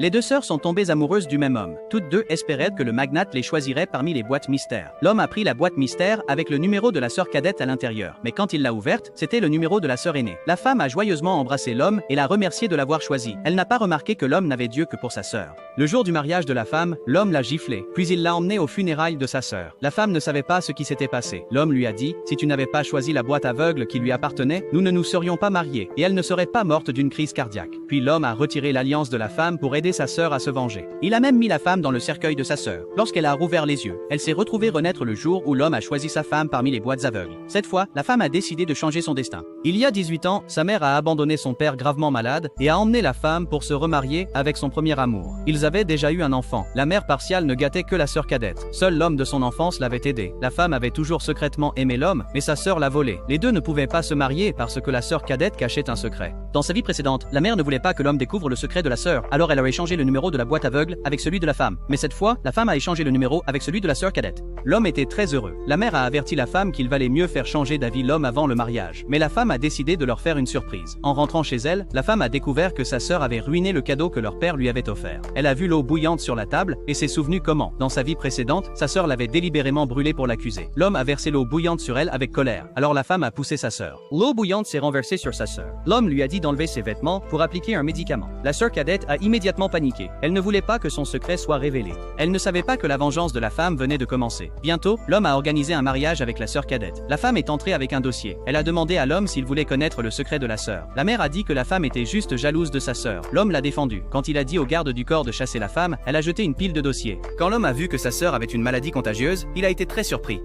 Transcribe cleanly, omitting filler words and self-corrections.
Les deux sœurs sont tombées amoureuses du même homme. Toutes deux espéraient que le magnate les choisirait parmi les boîtes mystères. L'homme a pris la boîte mystère avec le numéro de la sœur cadette à l'intérieur. Mais quand il l'a ouverte, c'était le numéro de la sœur aînée. La femme a joyeusement embrassé l'homme et l'a remercié de l'avoir choisi. Elle n'a pas remarqué que l'homme n'avait Dieu que pour sa sœur. Le jour du mariage de la femme, l'homme l'a giflé, puis il l'a emmenée aux funérailles de sa sœur. La femme ne savait pas ce qui s'était passé. L'homme lui a dit, si tu n'avais pas choisi la boîte aveugle qui lui appartenait, nous ne nous serions pas mariés, et elle ne serait pas morte d'une crise cardiaque. Puis l'homme a retiré l'alliance de la femme pour aider sa sœur à se venger. Il a même mis la femme dans le cercueil de sa sœur. Lorsqu'elle a rouvert les yeux, elle s'est retrouvée renaître le jour où l'homme a choisi sa femme parmi les boîtes aveugles. Cette fois, la femme a décidé de changer son destin. Il y a 18 ans, sa mère a abandonné son père gravement malade et a emmené la femme pour se remarier avec son premier amour. Ils avaient déjà eu un enfant. La mère partiale ne gâtait que la sœur cadette. Seul l'homme de son enfance l'avait aidé. La femme avait toujours secrètement aimé l'homme, mais sa sœur l'a volé. Les deux ne pouvaient pas se marier parce que la sœur cadette cachait un secret. Dans sa vie précédente, la mère ne voulait pas que l'homme découvre le secret de la sœur, alors elle a échangé le numéro de la boîte aveugle avec celui de la femme. Mais cette fois, la femme a échangé le numéro avec celui de la sœur cadette. L'homme était très heureux. La mère a averti la femme qu'il valait mieux faire changer d'avis l'homme avant le mariage. Mais la femme a décidé de leur faire une surprise. En rentrant chez elle, la femme a découvert que sa sœur avait ruiné le cadeau que leur père lui avait offert. Elle a vu l'eau bouillante sur la table et s'est souvenu comment, dans sa vie précédente, sa sœur l'avait délibérément brûlée pour l'accuser. L'homme a versé l'eau bouillante sur elle avec colère. Alors la femme a poussé sa sœur. L'eau bouillante s'est renversée sur sa sœur. L'homme lui a dit d'enlever ses vêtements pour appliquer un médicament. La sœur cadette a immédiatement paniqué. Elle ne voulait pas que son secret soit révélé. Elle ne savait pas que la vengeance de la femme venait de commencer. Bientôt, l'homme a organisé un mariage avec la sœur cadette. La femme est entrée avec un dossier. Elle a demandé à l'homme s'il voulait connaître le secret de la sœur. La mère a dit que la femme était juste jalouse de sa sœur. L'homme l'a défendue. Quand il a dit au garde du corps de chasser la femme, elle a jeté une pile de dossiers. Quand l'homme a vu que sa sœur avait une maladie contagieuse, il a été très surpris.